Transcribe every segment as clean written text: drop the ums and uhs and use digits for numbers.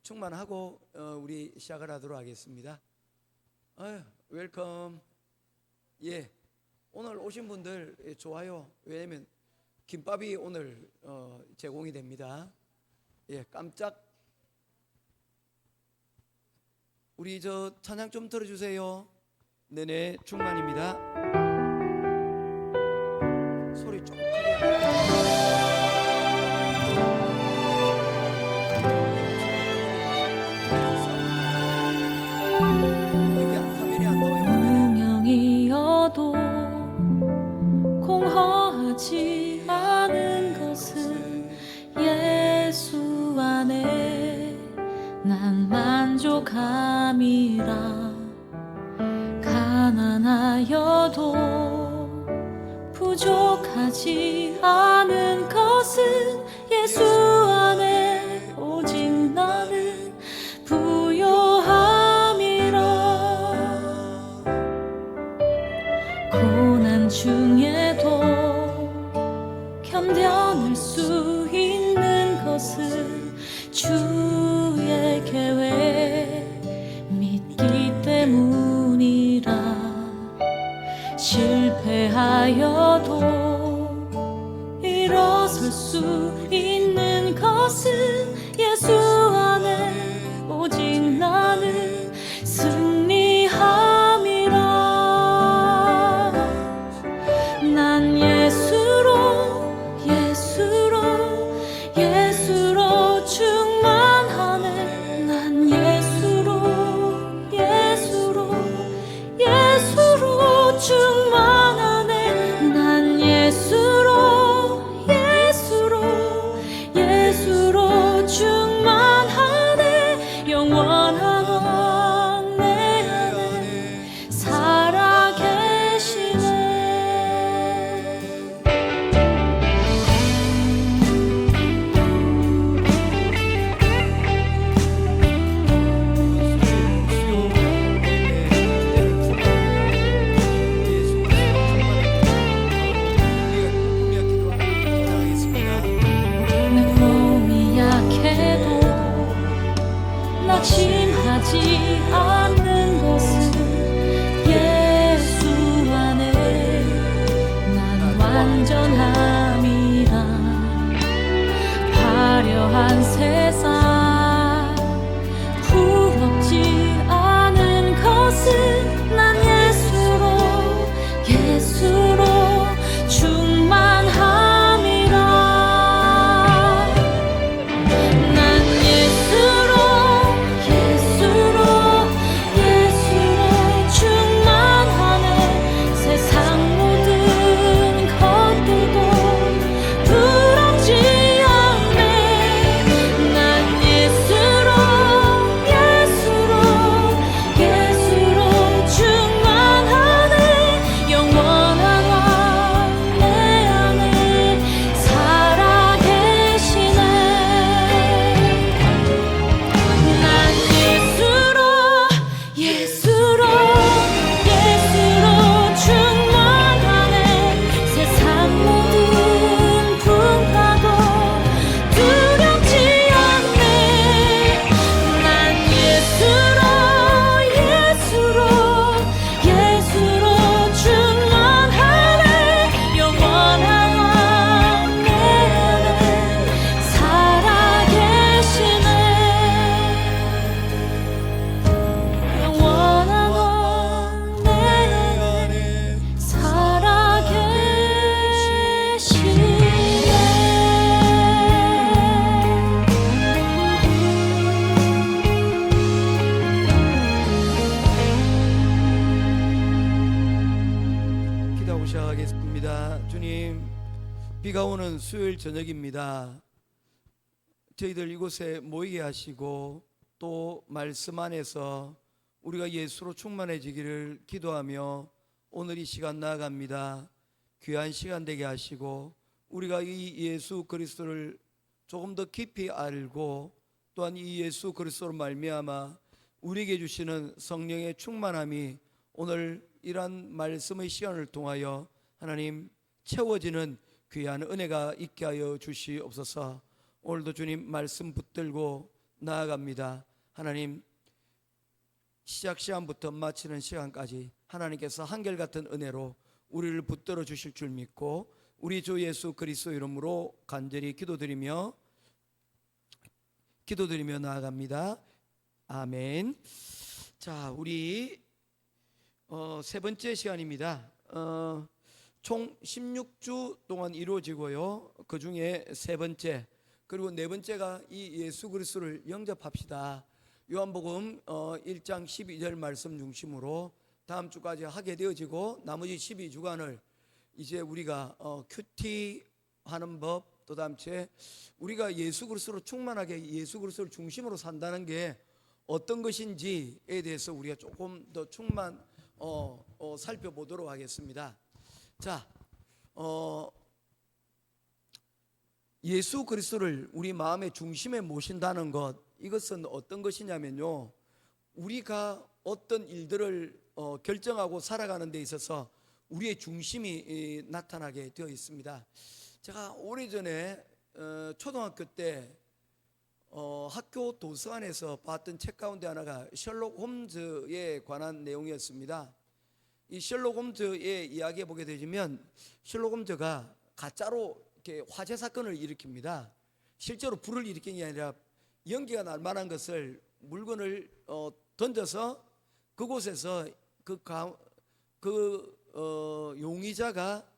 충만하고 우리 시작을 하도록 하겠습니다. 웰컴. 예, 오늘 오신 분들 좋아요. 왜냐면 김밥이 오늘 제공이 됩니다. 예, 깜짝. 우리 저 찬양 좀 들어주세요. 네네, 충만입니다. 소리 좀 크게. 운명이어도 공허하지 않은 것은 예수 안에 난 만족함이라. 가난하여도 부족하지 않은 것은 예수 안에 오직 나는 부요함이라. 고난 중에도 견뎌낼 수 있는 것은 주의 계획 믿기 때문이라. 실패하여도 일어설 수 있는 것은 예수 안에 오직 나는 승리함이라. 난 예수로 충만하네. 난 예수로 충만하네. 난 예수로 충만하네. 영원한 왕 내 안에 살아 계시네. 낙심하지 않는 것은 예수 안에 난 완전함이라. 화려한 세상 부럽지 않은 것은 난 예수로 충만함이라. 주님, 비가 오는 수요일 저녁입니다. 저희들 이곳에 모이게 하시고 또 말씀 안에서 우리가 예수로 충만해지기를 기도하며 오늘 이 시간 나아갑니다. 귀한 시간 되게 하시고 우리가 이 예수 그리스도를 조금 더 깊이 알고 또한 이 예수 그리스도로 말미암아 우리에게 주시는 성령의 충만함이 오늘 이러한 말씀의 시간을 통하여 하나님 채워지는 귀한 은혜가 있게 하여 주시옵소서. 오늘도 주님 말씀 붙들고 나아갑니다. 하나님, 시작 시간부터 마치는 시간까지 하나님께서 한결같은 은혜로 우리를 붙들어 주실 줄 믿고 우리 주 예수 그리스도 이름으로 간절히 기도드리며 나아갑니다. 아멘. 자, 우리 세 번째 시간입니다. 총 16주 동안 이루어지고요. 그 중에 세 번째, 그리고 네 번째가 이 예수 그리스도를 영접합시다. 요한복음 1장 12절 말씀 중심으로 다음 주까지 하게 되어지고, 나머지 12주간을 이제 우리가 큐티하는 법, 또 다음 주에 우리가 예수 그리스도로 충만하게 예수 그리스도를 중심으로 산다는 게 어떤 것인지에 대해서 우리가 조금 더 살펴보도록 하겠습니다. 자, 예수 그리스도를 우리 마음의 중심에 모신다는 것, 이것은 어떤 것이냐면요, 우리가 어떤 일들을 결정하고 살아가는 데 있어서 우리의 중심이 나타나게 되어 있습니다. 제가 오래전에 초등학교 때 학교 도서관에서 봤던 책 가운데 하나가 셜록 홈즈에 관한 내용이었습니다. 이 셜록 홈즈의 이야기에 보게 되면 셜록 홈즈가 가짜로 이렇게 화재 사건을 일으킵니다. 실제로 불을 일으킨 게 아니라 연기가 날 만한 것을 물건을 던져서 그곳에서 용의자가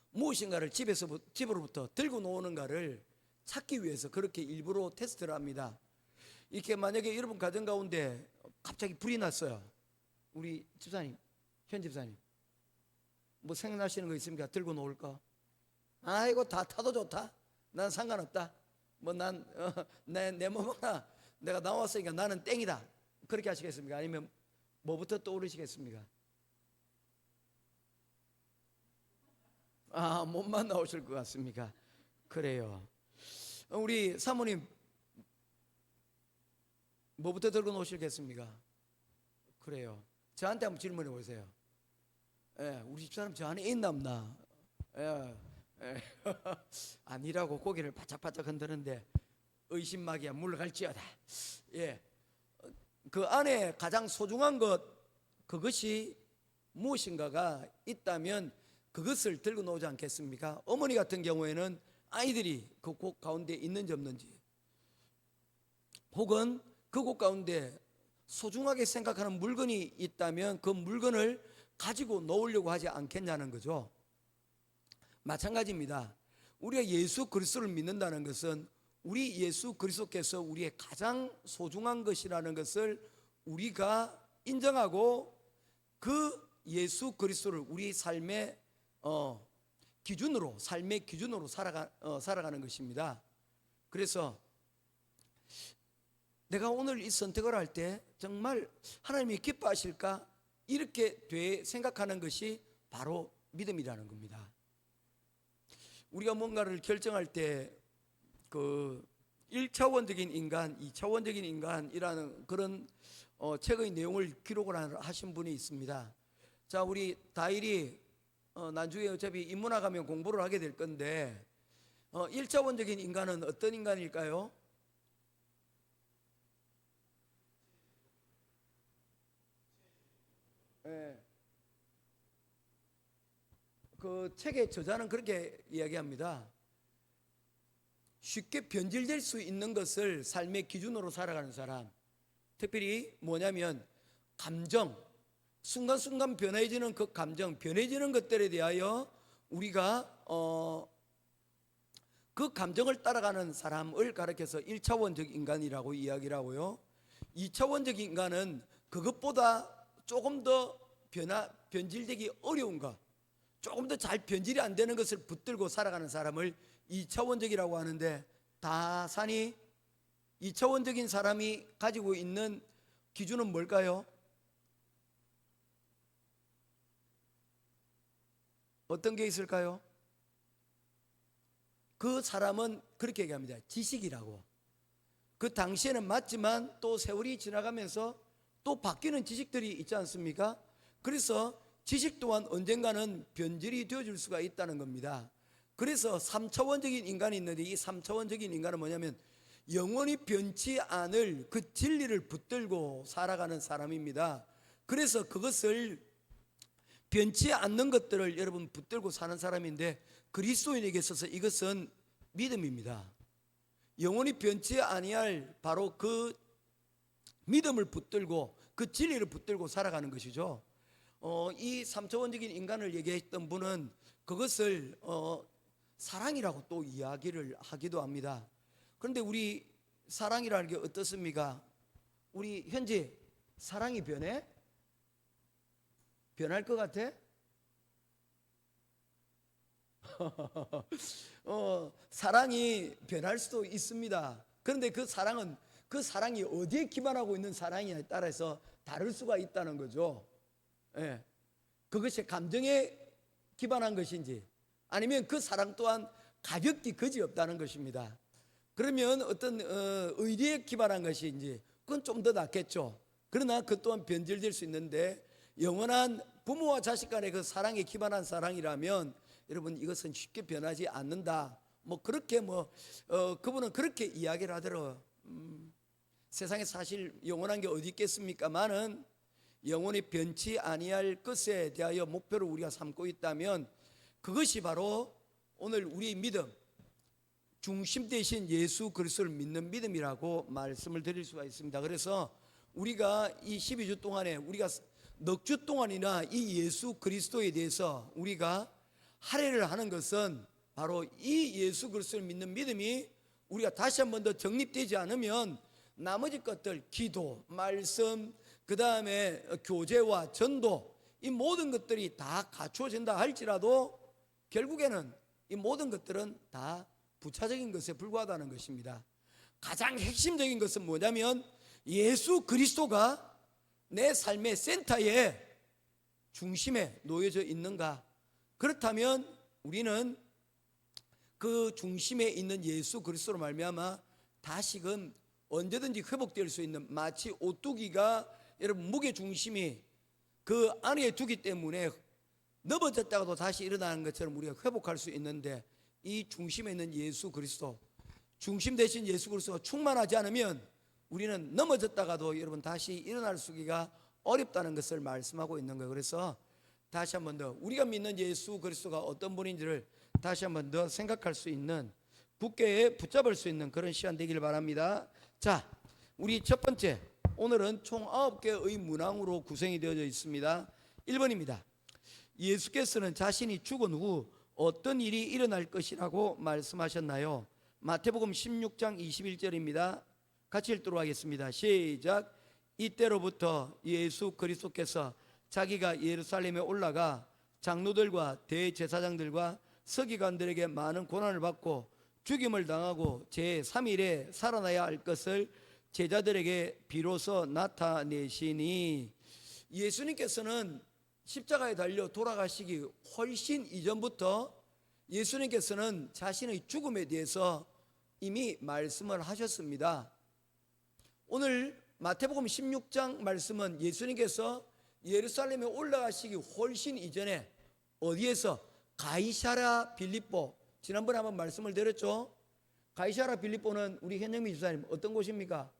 무엇인가를 집으로부터 들고 놓는가를 찾기 위해서 그렇게 일부러 테스트를 합니다. 이렇게 만약에 여러분 가정 가운데 갑자기 불이 났어요. 우리 집사님, 현 집사님, 뭐 생각나시는 거 있습니까? 들고 놓을 거. 아이고, 다 타도 좋다. 난 상관없다. 뭐 내 몸이나 내가 나왔으니까 나는 땡이다. 그렇게 하시겠습니까? 아니면 뭐부터 떠오르시겠습니까? 몸만 나오실 것 같습니까? 그래요. 우리 사모님 뭐부터 들고 놓으시겠습니까? 그래요. 저한테 한번 질문해 보세요. 우리 집사람 저 안에 있나 없나? 아니라고 고개를 바짝바짝 흔드는데 의심막이야 물러갈지어다. 그 안에 가장 소중한 것, 그것이 무엇인가가 있다면 그것을 들고 나오지 않겠습니까? 어머니 같은 경우에는 아이들이 그 곳 가운데 있는지 없는지, 혹은 그 곳 가운데 소중하게 생각하는 물건이 있다면 그 물건을 가지고 놓으려고 하지 않겠냐는 거죠. 마찬가지입니다. 우리가 예수 그리스도를 믿는다는 것은 우리 예수 그리스도께서 우리의 가장 소중한 것이라는 것을 우리가 인정하고 그 예수 그리스도를 우리 삶의 삶의 기준으로 살아가는 것입니다. 그래서 내가 오늘 이 선택을 할 때 정말 하나님이 기뻐하실까, 이렇게 생각하는 것이 바로 믿음이라는 겁니다. 우리가 뭔가를 결정할 때 그 1차원적인 인간, 2차원적인 인간이라는 그런 책의 내용을 기록을 하신 분이 있습니다. 자, 우리 다일이 나중에 어차피 인문학 가면 공부를 하게 될 건데 1차원적인 인간은 어떤 인간일까요? 그 책의 저자는 그렇게 이야기합니다. 쉽게 변질될 수 있는 것을 삶의 기준으로 살아가는 사람, 특별히 뭐냐면 감정, 순간순간 변해지는 그 감정, 변해지는 것들에 대하여 우리가 그 감정을 따라가는 사람을 가리켜서 1차원적 인간이라고 이야기를 하고요, 2차원적 인간은 그것보다 조금 더 변질되기 어려운 것, 조금 더 잘 변질이 안 되는 것을 붙들고 살아가는 사람을 2차원적이라고 하는데, 다산이 2차원적인 사람이 가지고 있는 기준은 뭘까요? 어떤 게 있을까요? 그 사람은 그렇게 얘기합니다. 지식이라고. 그 당시에는 맞지만 또 세월이 지나가면서 또 바뀌는 지식들이 있지 않습니까? 그래서 지식 또한 언젠가는 변질이 되어질 수가 있다는 겁니다. 그래서 3차원적인 인간이 있는데, 이 3차원적인 인간은 뭐냐면 영원히 변치 않을 그 진리를 붙들고 살아가는 사람입니다. 그래서 그것을 변치 않는 것들을 여러분 붙들고 사는 사람인데, 그리스도인에게 있어서 이것은 믿음입니다. 영원히 변치 아니할 바로 그 믿음을 붙들고 그 진리를 붙들고 살아가는 것이죠. 이 삼차원적인 인간을 얘기했던 분은 그것을 사랑이라고 또 이야기를 하기도 합니다. 그런데 우리 사랑이라는 게 어떻습니까? 우리 현재 사랑이 변해? 변할 것 같아? 사랑이 변할 수도 있습니다. 그런데 그 사랑이 어디에 기반하고 있는 사랑이냐에 따라서 다를 수가 있다는 거죠. 예. 그것이 감정에 기반한 것인지 아니면 그 사랑 또한 가볍기 그지없다는 것입니다. 그러면 어떤 의리에 기반한 것인지 그건 좀 더 낫겠죠. 그러나 그 또한 변질될 수 있는데, 영원한 부모와 자식 간의 그 사랑에 기반한 사랑이라면 여러분 이것은 쉽게 변하지 않는다. 그렇게 그분은 그렇게 이야기를 하더라고요. 세상에 사실 영원한 게 어디 있겠습니까만은 영원히 변치 아니할 것에 대하여 목표를 우리가 삼고 있다면 그것이 바로 오늘 우리의 믿음, 중심 대신 예수 그리스도를 믿는 믿음이라고 말씀을 드릴 수가 있습니다. 그래서 우리가 이 12주 동안에 우리가 넉 주 동안이나 이 예수 그리스도에 대해서 우리가 할애를 하는 것은 바로 이 예수 그리스도를 믿는 믿음이 우리가 다시 한 번 더 정립되지 않으면 나머지 것들, 기도, 말씀, 그 다음에 교제와 전도, 이 모든 것들이 다 갖추어진다 할지라도 결국에는 이 모든 것들은 다 부차적인 것에 불과하다는 것입니다. 가장 핵심적인 것은 뭐냐면 예수 그리스도가 내 삶의 센터에, 중심에 놓여져 있는가. 그렇다면 우리는 그 중심에 있는 예수 그리스도로 말미암아 다시금 언제든지 회복될 수 있는, 마치 오뚜기가 여러분 무게 중심이 그 안에 두기 때문에 넘어졌다가도 다시 일어나는 것처럼 우리가 회복할 수 있는데, 이 중심에 있는 예수 그리스도, 중심 대신 예수 그리스도가 충만하지 않으면 우리는 넘어졌다가도 여러분 다시 일어날 수기가 어렵다는 것을 말씀하고 있는 거예요. 그래서 다시 한 번 더 우리가 믿는 예수 그리스도가 어떤 분인지를 다시 한 번 더 생각할 수 있는, 굳게 붙잡을 수 있는 그런 시간 되기를 바랍니다. 자, 우리 첫 번째, 오늘은 총 9개의 문항으로 구성이 되어져 있습니다. 1번입니다. 예수께서는 자신이 죽은 후 어떤 일이 일어날 것이라고 말씀하셨나요? 마태복음 16장 21절입니다. 같이 읽도록 하겠습니다. 시작. 이때로부터 예수 그리스도께서 자기가 예루살렘에 올라가 장로들과 대제사장들과 서기관들에게 많은 고난을 받고 죽임을 당하고 제3일에 살아나야 할 것을 제자들에게 비로소 나타내시니, 예수님께서는 십자가에 달려 돌아가시기 훨씬 이전부터 예수님께서는 자신의 죽음에 대해서 이미 말씀을 하셨습니다. 오늘 마태복음 16장 말씀은 예수님께서 예루살렘에 올라가시기 훨씬 이전에 어디에서? 가이사랴 빌립보, 지난번에 한번 말씀을 드렸죠. 가이사랴 빌립보는 우리 현영미 집사님 어떤 곳입니까?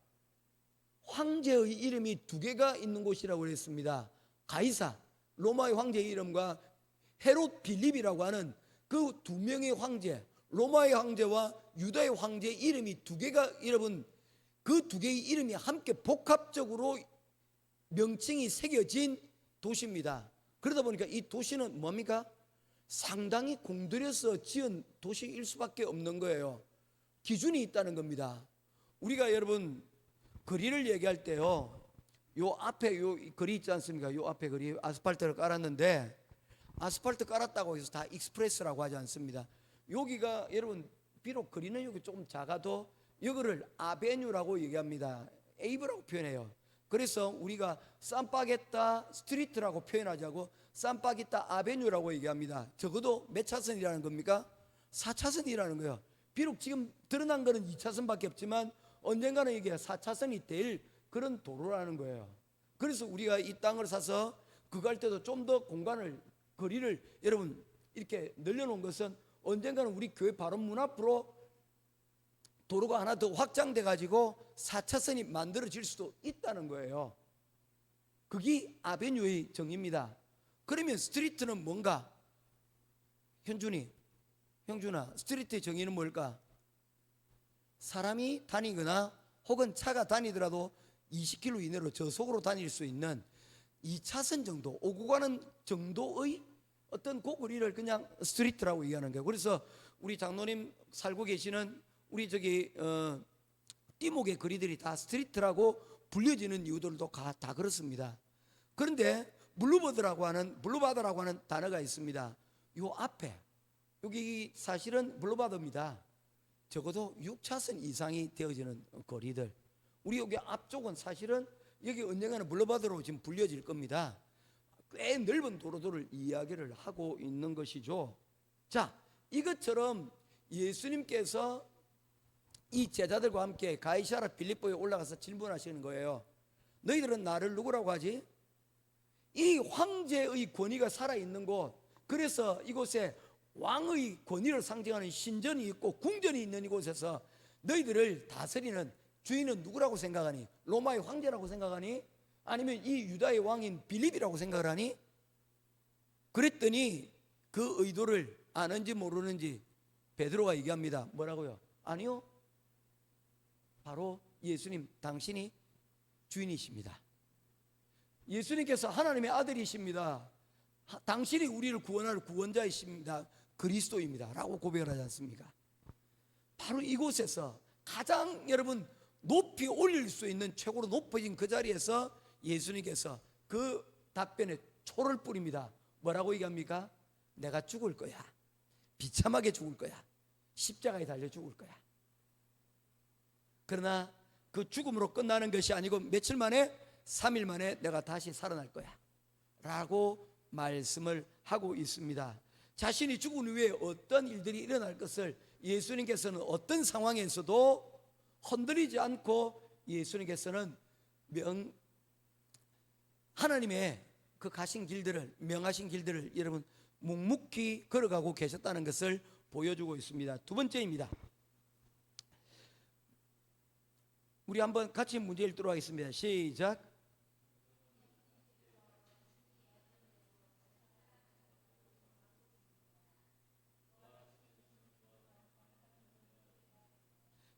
황제의 이름이 2개가 있는 곳이라고 그랬습니다. 가이사, 로마의 황제의 이름과 헤롯 빌립이라고 하는 그 2명의 황제, 로마의 황제와 유다의 황제의 이름이 2개가, 여러분 그 2개의 이름이 함께 복합적으로 명칭이 새겨진 도시입니다. 그러다 보니까 이 도시는 뭡니까? 상당히 공들여서 지은 도시일 수밖에 없는 거예요. 기준이 있다는 겁니다. 우리가 여러분 거리를 얘기할 때요, 요 앞에 요 거리 있지 않습니까? 요 앞에 거리 아스팔트를 깔았는데, 아스팔트 깔았다고 해서 다 익스프레스라고 하지 않습니다. 여기가 여러분 비록 거리는 여기 조금 작아도 이거를 아베뉴라고 얘기합니다. 에이브라고 표현해요. 그래서 우리가 산파게타 스트리트라고 표현하자고 산파게타 아베뉴라고 얘기합니다. 적어도 몇 차선이라는 겁니까? 4차선이라는 거예요. 비록 지금 드러난 거는 2차선밖에 없지만 언젠가는 이게 4차선이 될 그런 도로라는 거예요. 그래서 우리가 이 땅을 사서 그거 할 때도 좀 더 공간을, 거리를 여러분 이렇게 늘려놓은 것은 언젠가는 우리 교회 바로 문 앞으로 도로가 하나 더 확장돼 가지고 4차선이 만들어질 수도 있다는 거예요. 그게 아베뉴의 정의입니다. 그러면 스트리트는 뭔가? 형준아, 스트리트의 정의는 뭘까? 사람이 다니거나 혹은 차가 다니더라도 20km 이내로 저속으로 다닐 수 있는 2차선 정도, 오고 가는 정도의 어떤 그 거리를 그냥 스트리트라고 얘기하는 거예요. 그래서 우리 장로님 살고 계시는 우리 저기 띠목의 거리들이 다 스트리트라고 불려지는 이유들도 다 그렇습니다. 그런데 블루바드라고 하는 단어가 있습니다. 요 앞에 여기 사실은 블루바드입니다. 적어도 6차선 이상이 되어지는 거리들, 우리 여기 앞쪽은 사실은 여기 언젠가는 블루바드로 지금 불려질 겁니다. 꽤 넓은 도로들을 이야기를 하고 있는 것이죠. 자, 이것처럼 예수님께서 이 제자들과 함께 가이사랴 빌립보에 올라가서 질문하시는 거예요. 너희들은 나를 누구라고 하지? 이 황제의 권위가 살아있는 곳, 그래서 이곳에 왕의 권위를 상징하는 신전이 있고 궁전이 있는 이곳에서 너희들을 다스리는 주인은 누구라고 생각하니? 로마의 황제라고 생각하니? 아니면 이 유다의 왕인 빌립이라고 생각을 하니? 그랬더니 그 의도를 아는지 모르는지 베드로가 얘기합니다. 뭐라고요? 아니요, 바로 예수님 당신이 주인이십니다. 예수님께서 하나님의 아들이십니다. 당신이 우리를 구원할 구원자이십니다. 그리스도입니다 라고 고백을 하지 않습니까? 바로 이곳에서 가장 여러분 높이 올릴 수 있는 최고로 높아진 그 자리에서 예수님께서 그 답변에 초를 뿌립니다. 뭐라고 얘기합니까? 내가 죽을 거야. 비참하게 죽을 거야. 십자가에 달려 죽을 거야. 그러나 그 죽음으로 끝나는 것이 아니고 며칠 만에, 3일 만에 내가 다시 살아날 거야 라고 말씀을 하고 있습니다. 자신이 죽은 후에 어떤 일들이 일어날 것을 예수님께서는 어떤 상황에서도 흔들리지 않고 예수님께서는 하나님의 그 가신 길들을, 명하신 길들을 여러분 묵묵히 걸어가고 계셨다는 것을 보여주고 있습니다. 두 번째입니다. 우리 한번 같이 문제 읽도록 하겠습니다. 시작.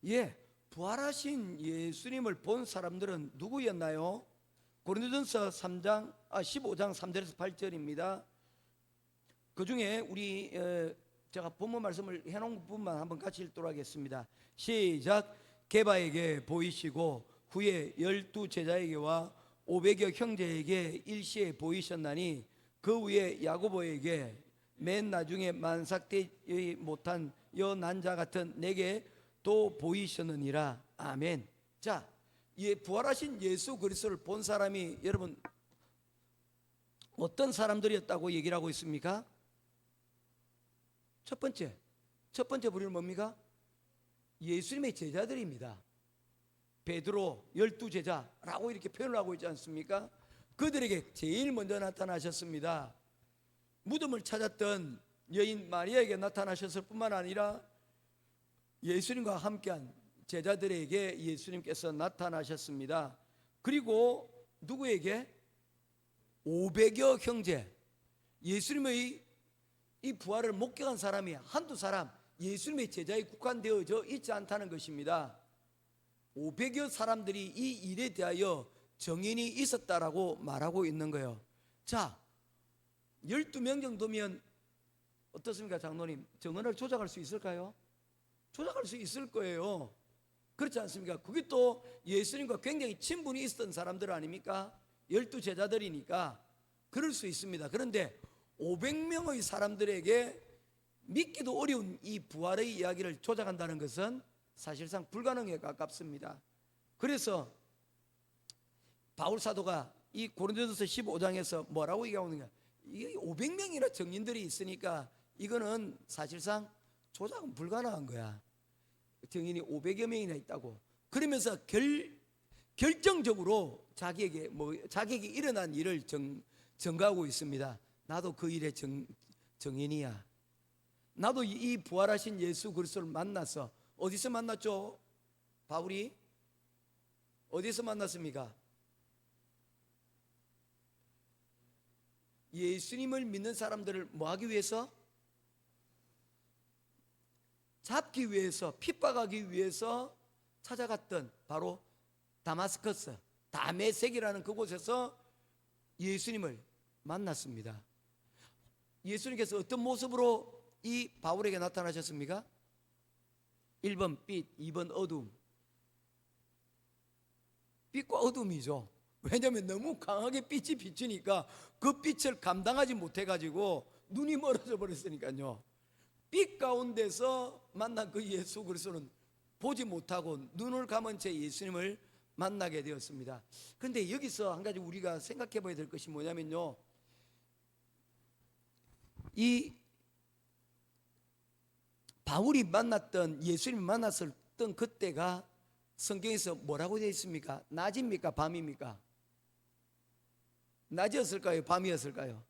예, 부활하신 예수님을 본 사람들은 누구였나요? 고린도전서 15장 3절에서 8절입니다. 그 중에 우리 제가 본문 말씀을 해놓은 부분만 한번 같이 읽도록 하겠습니다. 시작. 게바에게 보이시고 후에 12제자에게와 500여 형제에게 일시에 보이셨나니 그 후에 야고보에게 맨 나중에 만삭되지 못한 여난자 같은 내게 또 보이셨느니라. 아멘. 자, 이 부활하신 예수 그리스도를 본 사람이 여러분 어떤 사람들이었다고 얘기를 하고 있습니까? 첫 번째 부류는 뭡니까? 예수님의 제자들입니다. 베드로 12제자라고 이렇게 표현을 하고 있지 않습니까? 그들에게 제일 먼저 나타나셨습니다. 무덤을 찾았던 여인 마리아에게 나타나셨을 뿐만 아니라 예수님과 함께한 제자들에게 예수님께서 나타나셨습니다. 그리고 누구에게? 500여 형제, 예수님의 이 부활을 목격한 사람이 한두 사람, 예수님의 제자에 국한되어져 있지 않다는 것입니다. 500여 사람들이 이 일에 대하여 정인이 있었다라고 말하고 있는 거예요. 자, 12명 정도면 어떻습니까, 장로님? 정언을 조작할 수 있을까요? 조작할 수 있을 거예요. 그렇지 않습니까? 그게 또 예수님과 굉장히 친분이 있었던 사람들 아닙니까? 12제자들이니까 그럴 수 있습니다. 그런데 500명의 사람들에게 믿기도 어려운 이 부활의 이야기를 조작한다는 것은 사실상 불가능에 가깝습니다. 그래서 바울 사도가 이 고린도전서 15장에서 뭐라고 얘기하고 있느냐, 이게 500명이나 증인들이 있으니까 이거는 사실상 조작은 불가능한 거야. 증인이 500여 명이나 있다고. 그러면서 결정적으로 자기에게 일어난 일을 증거하고 있습니다. 나도 그 일의 증인이야. 나도 이 부활하신 예수 그리스도를 만나서 어디서 만났죠? 바울이 어디서 만났습니까? 예수님을 믿는 사람들을 뭐 하기 위해서? 잡기 위해서, 핍박하기 위해서 찾아갔던 바로 다마스커스, 다메섹이라는 그곳에서 예수님을 만났습니다. 예수님께서 어떤 모습으로 이 바울에게 나타나셨습니까? 1번 빛, 2번 어둠. 빛과 어둠이죠. 왜냐하면 너무 강하게 빛이 비치니까 그 빛을 감당하지 못해가지고 눈이 멀어져 버렸으니까요. 빛 가운데서 만난 그 예수 그리스도는 보지 못하고 눈을 감은 채 예수님을 만나게 되었습니다. 그런데 여기서 한 가지 우리가 생각해 봐야 될 것이 뭐냐면요, 이 바울이 만났던, 예수님이 만났던 그때가 성경에서 뭐라고 되어 있습니까? 낮입니까? 밤입니까? 낮이었을까요? 밤이었을까요?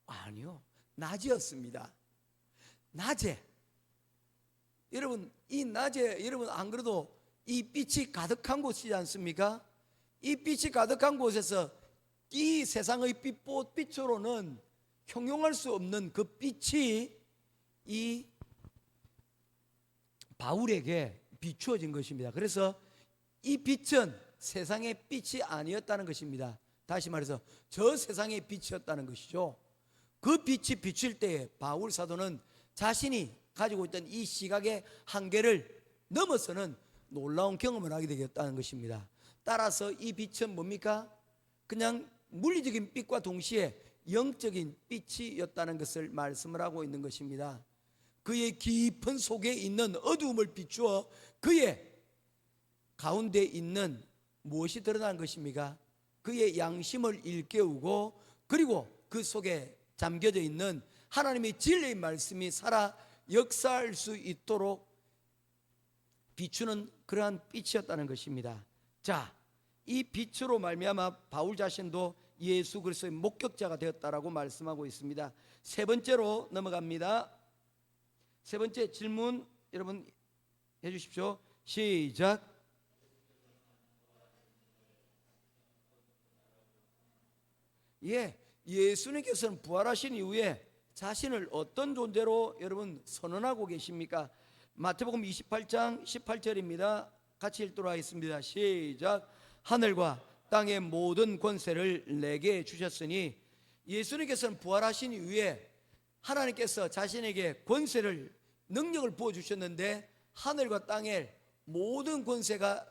아니요, 낮이었습니다. 낮에. 여러분, 이 낮에 여러분 안 그래도 이 빛이 가득한 곳이지 않습니까? 이 빛이 가득한 곳에서 이 세상의 빛으로는 형용할 수 없는 그 빛이 이 바울에게 비추어진 것입니다. 그래서 이 빛은 세상의 빛이 아니었다는 것입니다. 다시 말해서 저 세상의 빛이었다는 것이죠. 그 빛이 비칠 때에 바울 사도는 자신이 가지고 있던 이 시각의 한계를 넘어서는 놀라운 경험을 하게 되겠다는 것입니다. 따라서 이 빛은 뭡니까? 그냥 물리적인 빛과 동시에 영적인 빛이었다는 것을 말씀을 하고 있는 것입니다. 그의 깊은 속에 있는 어두움을 비추어 그의 가운데 있는 무엇이 드러난 것입니까? 그의 양심을 일깨우고, 그리고 그 속에 잠겨져 있는 하나님의 진리의 말씀이 살아 역사할 수 있도록 비추는 그러한 빛이었다는 것입니다. 자, 이 빛으로 말미암아 바울 자신도 예수 그리스도의 목격자가 되었다라고 말씀하고 있습니다. 세 번째로 넘어갑니다. 세 번째 질문 여러분 해주십시오. 시작. 예수님께서는 부활하신 이후에 자신을 어떤 존재로 여러분 선언하고 계십니까? 마태복음 28장 18절입니다. 같이 읽도록 하겠습니다. 시작. 하늘과 땅의 모든 권세를 내게 주셨으니, 예수님께서는 부활하신 이후에 하나님께서 자신에게 권세를, 능력을 부어주셨는데 하늘과 땅의 모든 권세가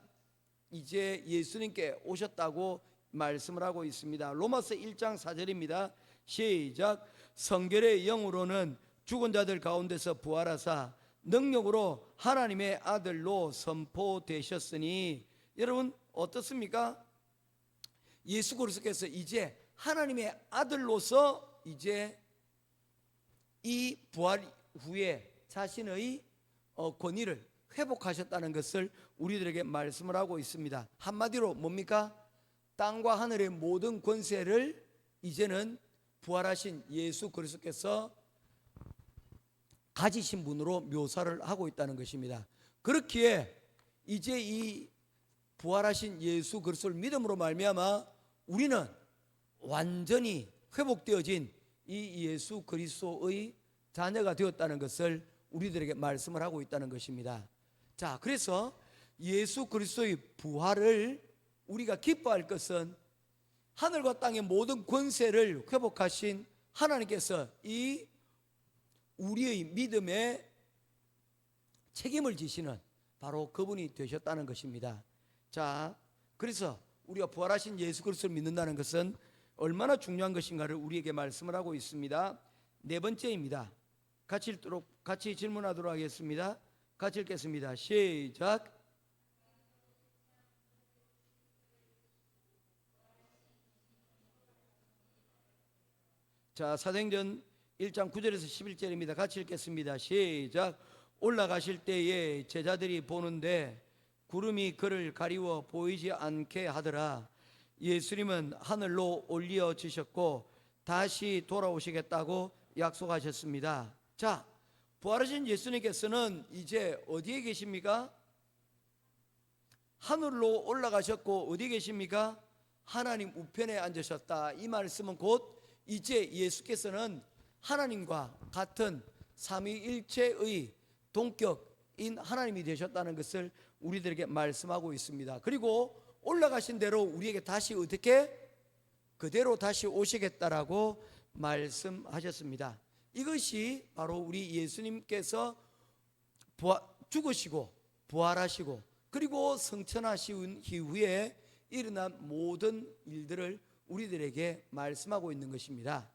이제 예수님께 오셨다고 말씀을 하고 있습니다. 로마서 1장 4절입니다. 시작. 성결의 영으로는 죽은 자들 가운데서 부활하사 능력으로 하나님의 아들로 선포되셨으니. 여러분 어떻습니까? 예수 그리스도께서 이제 하나님의 아들로서 이제 이 부활 후에 자신의 권위를 회복하셨다는 것을 우리들에게 말씀을 하고 있습니다. 한마디로 뭡니까? 땅과 하늘의 모든 권세를 이제는 부활하신 예수 그리스도께서 가지신 분으로 묘사를 하고 있다는 것입니다. 그렇기에 이제 이 부활하신 예수 그리스도를 믿음으로 말미암아 우리는 완전히 회복되어진 이 예수 그리스도의 자녀가 되었다는 것을 우리들에게 말씀을 하고 있다는 것입니다. 자, 그래서 예수 그리스도의 부활을 우리가 기뻐할 것은 하늘과 땅의 모든 권세를 회복하신 하나님께서 이 우리의 믿음에 책임을 지시는 바로 그분이 되셨다는 것입니다. 자, 그래서 우리가 부활하신 예수 그리스도를 믿는다는 것은 얼마나 중요한 것인가를 우리에게 말씀을 하고 있습니다. 네 번째입니다. 같이 질문하도록 하겠습니다. 같이 읽겠습니다. 시작. 자, 사도행전 1장 9절에서 11절입니다. 같이 읽겠습니다. 시작. 올라가실 때에 제자들이 보는데 구름이 그를 가리워 보이지 않게 하더라. 예수님은 하늘로 올려지셨고 다시 돌아오시겠다고 약속하셨습니다. 자, 부활하신 예수님께서는 이제 어디에 계십니까? 하늘로 올라가셨고 어디에 계십니까? 하나님 우편에 앉으셨다. 이 말씀은 곧 이제 예수께서는 하나님과 같은 삼위일체의 동격인 하나님이 되셨다는 것을 우리들에게 말씀하고 있습니다. 그리고 올라가신 대로 우리에게 다시 어떻게? 그대로 다시 오시겠다라고 말씀하셨습니다. 이것이 바로 우리 예수님께서 죽으시고 부활하시고 그리고 성천하신 이후에 일어난 모든 일들을 우리들에게 말씀하고 있는 것입니다.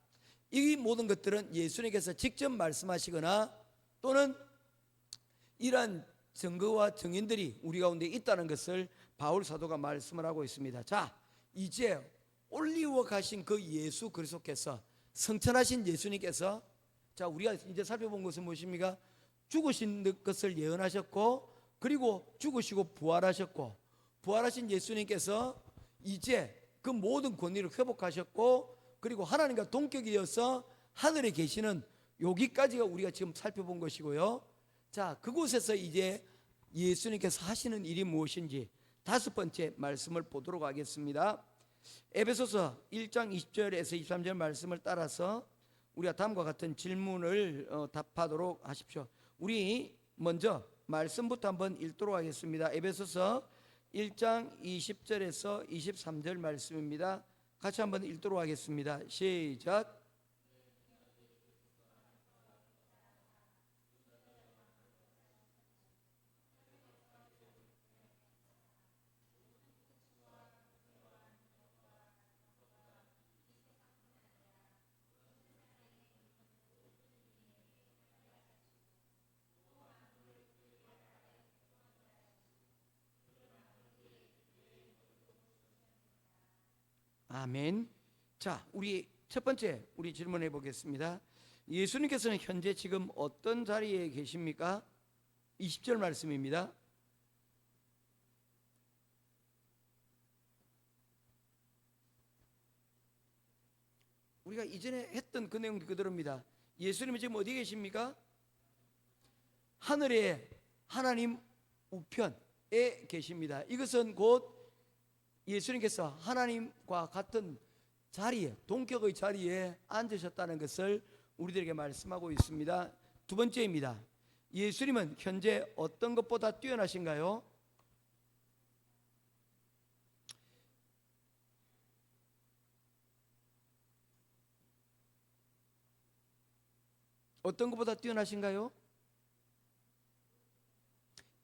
이 모든 것들은 예수님께서 직접 말씀하시거나 또는 이러한 증거와 증인들이 우리 가운데 있다는 것을 바울 사도가 말씀을 하고 있습니다. 자, 이제 올리워 가신 그 예수 그리스도께서, 성천하신 예수님께서, 자, 우리가 이제 살펴본 것은 무엇입니까? 죽으신 것을 예언하셨고 그리고 죽으시고 부활하셨고, 부활하신 예수님께서 이제 그 모든 권위를 회복하셨고 그리고 하나님과 동격이 되어서 하늘에 계시는 여기까지가 우리가 지금 살펴본 것이고요. 자, 그곳에서 이제 예수님께서 하시는 일이 무엇인지 다섯 번째 말씀을 보도록 하겠습니다. 에베소서 1장 20절에서 23절 말씀을 따라서 우리가 다음과 같은 질문을 답하도록 하십시오. 우리 먼저 말씀부터 한번 읽도록 하겠습니다. 에베소서 1장 20절에서 23절 말씀입니다. 같이 한번 읽도록 하겠습니다. 시작. 아멘. 자, 우리 첫 번째 우리 질문해 보겠습니다. 예수님께서는 현재 지금 어떤 자리에 계십니까? 20절 말씀입니다. 우리가 이전에 했던 그 내용 그대로입니다. 예수님은 지금 어디 계십니까? 하늘에 하나님 우편에 계십니다. 이것은 곧 예수님께서 하나님과 같은 자리에, 동격의 자리에 앉으셨다는 것을 우리들에게 말씀하고 있습니다. 두 번째입니다. 예수님은 현재 어떤 것보다 뛰어나신가요? 어떤 것보다 뛰어나신가요?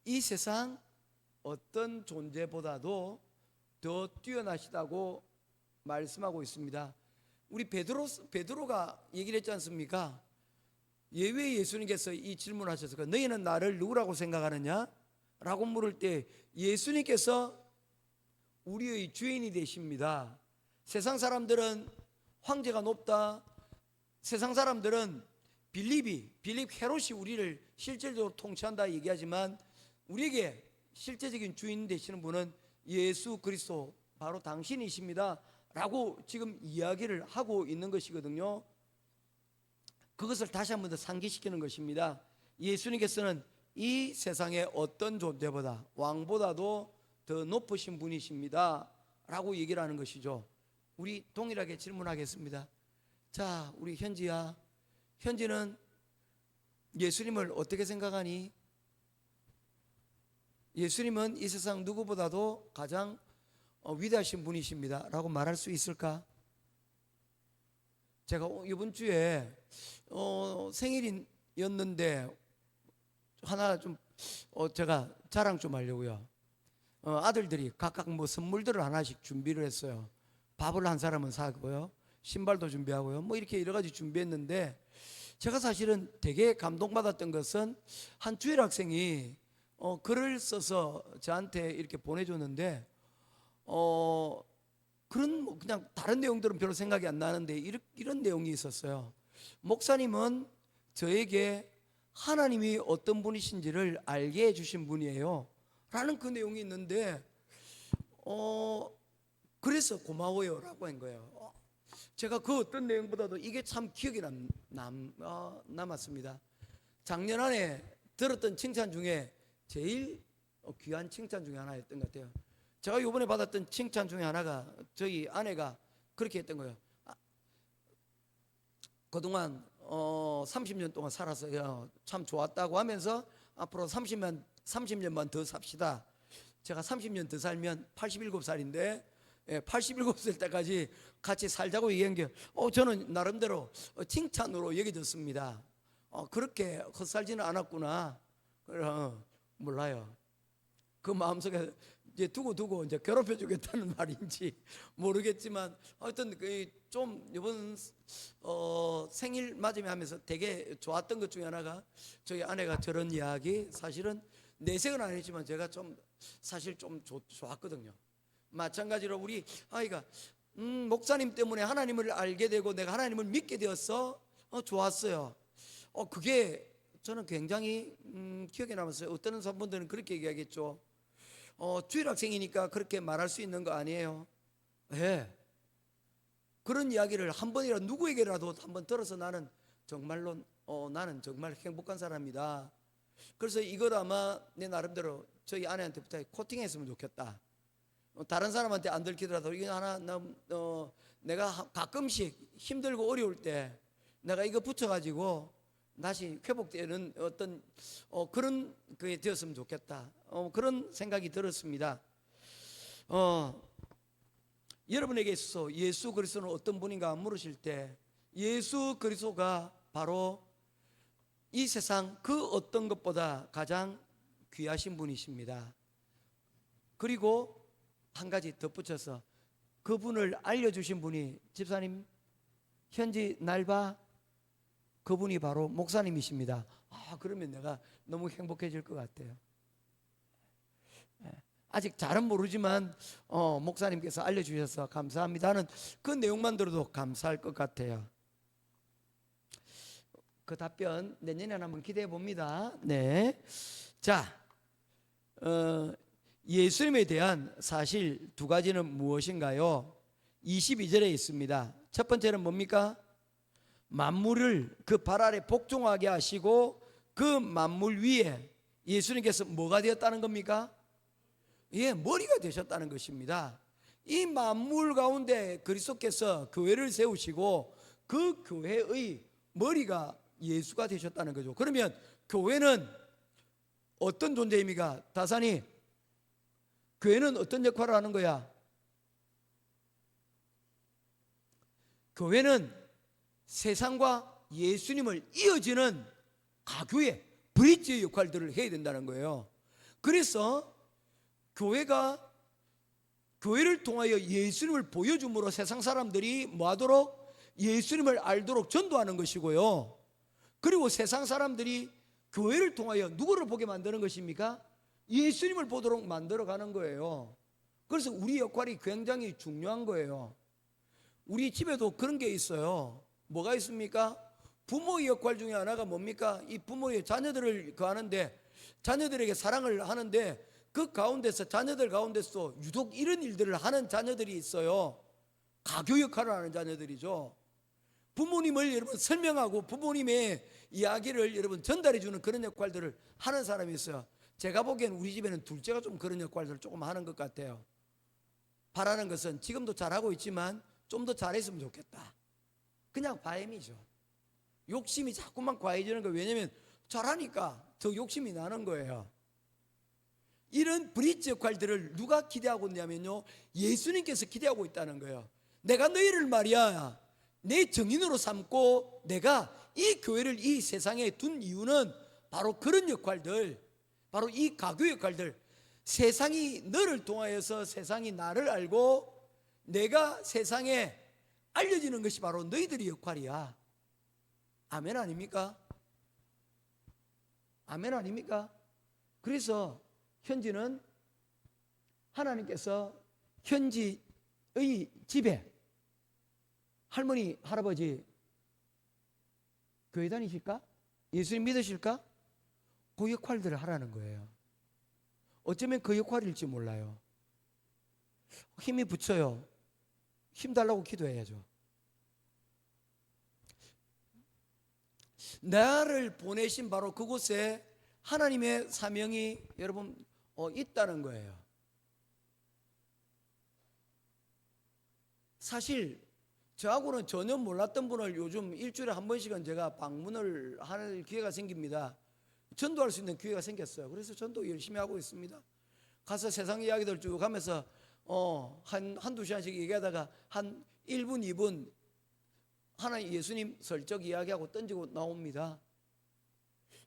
이 세상 어떤 존재보다도 더 뛰어나시다고 말씀하고 있습니다. 우리 베드로가 얘기를 했지 않습니까? 예외 예수님께서 이 질문하셨을까? 너희는 나를 누구라고 생각하느냐? 라고 물을 때 예수님께서 우리의 주인이 되십니다. 세상 사람들은 황제가 높다, 세상 사람들은 빌립 헤롯이 우리를 실질적으로 통치한다 얘기하지만 우리에게 실제적인 주인 되시는 분은 예수 그리스도 바로 당신이십니다 라고 지금 이야기를 하고 있는 것이거든요. 그것을 다시 한 번 더 상기시키는 것입니다. 예수님께서는 이 세상의 어떤 존재보다, 왕보다도 더 높으신 분이십니다 라고 얘기를 하는 것이죠. 우리 동일하게 질문하겠습니다. 자, 우리 현지야, 현지는 예수님을 어떻게 생각하니? 예수님은 이 세상 누구보다도 가장 위대하신 분이십니다 라고 말할 수 있을까? 제가 이번 주에 생일이었는데 하나 좀 제가 자랑 좀 하려고요. 아들들이 각각 뭐 선물들을 하나씩 준비를 했어요. 밥을 한 사람은 사고요, 신발도 준비하고요, 뭐 이렇게 여러 가지 준비했는데 제가 사실은 되게 감동받았던 것은 한 주일 학생이 글을 써서 저한테 이렇게 보내줬는데 그런 뭐 그냥 다른 내용들은 별로 생각이 안 나는데 이런 내용이 있었어요. 목사님은 저에게 하나님이 어떤 분이신지를 알게 해주신 분이에요 라는 그 내용이 있는데 그래서 고마워요 라고 한 거예요. 제가 그 어떤 내용보다도 이게 참 기억에 남았습니다. 작년 안에 들었던 칭찬 중에 제일 귀한 칭찬 중에 하나였던 것 같아요. 제가 이번에 받았던 칭찬 중에 하나가 저희 아내가 그렇게 했던 거예요. 그동안 30년 동안 살았어요. 참 좋았다고 하면서 앞으로 30년만 더 삽시다. 제가 30년 더 살면 87살인데 87살 때까지 같이 살자고 얘기한 게 저는 나름대로 칭찬으로 여겨졌습니다. 그렇게 헛살지는 않았구나. 몰라요. 그 마음속에 이제 두고 이제 괴롭혀 주겠다는 말인지 모르겠지만 하여튼 좀 이번 생일 맞이며 하면서 되게 좋았던 것 중에 하나가 저희 아내가 저런 이야기, 사실은 내색은 안 했지만 제가 좀 사실 좀 좋았거든요. 마찬가지로 우리 아이가 목사님 때문에 하나님을 알게 되고 내가 하나님을 믿게 되었어. 좋았어요. 그게 저는 굉장히 기억에 남았어요. 어떤 분들은 그렇게 얘기하겠죠. 주일 학생이니까 그렇게 말할 수 있는 거 아니에요. 네. 그런 이야기를 한 번이라도 누구에게라도 한번 들어서 나는 정말로 나는 정말 행복한 사람이다. 그래서 이걸 아마 내 나름대로 저희 아내한테부터 코팅했으면 좋겠다. 다른 사람한테 안 들키더라도 이거 하나 내가 가끔씩 힘들고 어려울 때 내가 이거 붙여가지고 다시 회복되는 어떤 그런 그게 되었으면 좋겠다. 그런 생각이 들었습니다. 여러분에게 있어서 예수 그리스도는 어떤 분인가 물으실 때 예수 그리스도가 바로 이 세상 그 어떤 것보다 가장 귀하신 분이십니다. 그리고 한 가지 덧붙여서 그분을 알려주신 분이 집사님 현지 날바 그분이 바로 목사님이십니다. 그러면 내가 너무 행복해질 것 같아요. 아직 잘은 모르지만 목사님께서 알려주셔서 감사합니다는 그 내용만 들어도 감사할 것 같아요. 그 답변 내년에 한번 기대해 봅니다. 네. 자, 예수님에 대한 사실 두 가지는 무엇인가요? 22절에 있습니다. 첫 번째는 뭡니까? 만물을 그 발 아래 복종하게 하시고 그 만물 위에 예수님께서 뭐가 되었다는 겁니까? 머리가 되셨다는 것입니다. 이 만물 가운데 그리스도께서 교회를 세우시고 그 교회의 머리가 예수가 되셨다는 거죠. 그러면 교회는 어떤 존재입니까? 다산이 교회는 어떤 역할을 하는 거야? 교회는 세상과 예수님을 이어지는 가교의 브릿지의 역할들을 해야 된다는 거예요. 그래서 교회가 교회를 통하여 예수님을 보여줌으로 세상 사람들이 뭐하도록 예수님을 알도록 전도하는 것이고요. 그리고 세상 사람들이 교회를 통하여 누구를 보게 만드는 것입니까? 예수님을 보도록 만들어가는 거예요. 그래서 우리 역할이 굉장히 중요한 거예요. 우리 집에도 그런 게 있어요. 뭐가 있습니까? 부모의 역할 중에 하나가 뭡니까? 이 부모의 자녀들을 하는데 자녀들에게 사랑을 하는데 그 가운데서 자녀들 가운데서 유독 이런 일들을 하는 자녀들이 있어요. 가교 역할을 하는 자녀들이죠. 부모님을 여러분 설명하고 부모님의 이야기를 여러분 전달해 주는 그런 역할들을 하는 사람이 있어요. 제가 보기에는 우리 집에는 둘째가 좀 그런 역할들을 조금 하는 것 같아요. 바라는 것은 지금도 잘하고 있지만 좀 더 잘했으면 좋겠다. 그냥 바램이죠. 욕심이 자꾸만 과해지는 거예요. 왜냐하면 잘하니까 더 욕심이 나는 거예요. 이런 브릿지 역할들을 누가 기대하고 있냐면요, 예수님께서 기대하고 있다는 거예요. 내가 너희를 말이야 내 증인으로 삼고 내가 이 교회를 이 세상에 둔 이유는 바로 그런 역할들, 바로 이 가교 역할들. 세상이 너를 통하여서 세상이 나를 알고 내가 세상에 알려지는 것이 바로 너희들의 역할이야. 아멘 아닙니까? 아멘 아닙니까? 그래서 현지는 하나님께서 현지의 집에 할머니, 할아버지 교회 다니실까? 예수님 믿으실까? 그 역할들을 하라는 거예요. 어쩌면 그 역할일지 몰라요. 힘이 붙여요. 힘 달라고 기도해야죠. 나를 보내신 바로 그곳에 하나님의 사명이 여러분 있다는 거예요. 사실 저하고는 전혀 몰랐던 분을 요즘 일주일에 한 번씩은 제가 방문을 할 기회가 생깁니다. 전도할 수 있는 기회가 생겼어요. 그래서 전도 열심히 하고 있습니다. 가서 세상 이야기들 쭉 하면서 한두 시간씩 얘기하다가 한 1분, 2분 하나님 예수님 슬쩍 이야기하고 던지고 나옵니다.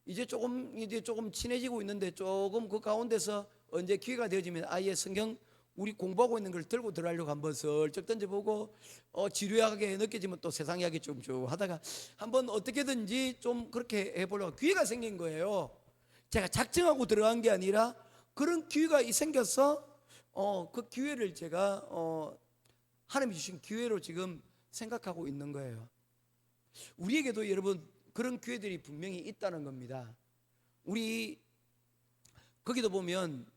이제 조금 친해지고 있는데 조금 그 가운데서 언제 기회가 되어지면 아예 성경 우리 공부하고 있는 걸 들고 들어가려고 한번 슬쩍 던져보고 지루하게 느껴지면 또 세상 이야기 쭉 하다가 한번 어떻게든지 좀 그렇게 해보려고 기회가 생긴 거예요. 제가 작정하고 들어간 게 아니라 그런 기회가 생겨서 그 기회를 제가 하나님이 주신 기회로 지금 생각하고 있는 거예요. 우리에게도 여러분 그런 기회들이 분명히 있다는 겁니다. 우리 거기도 보면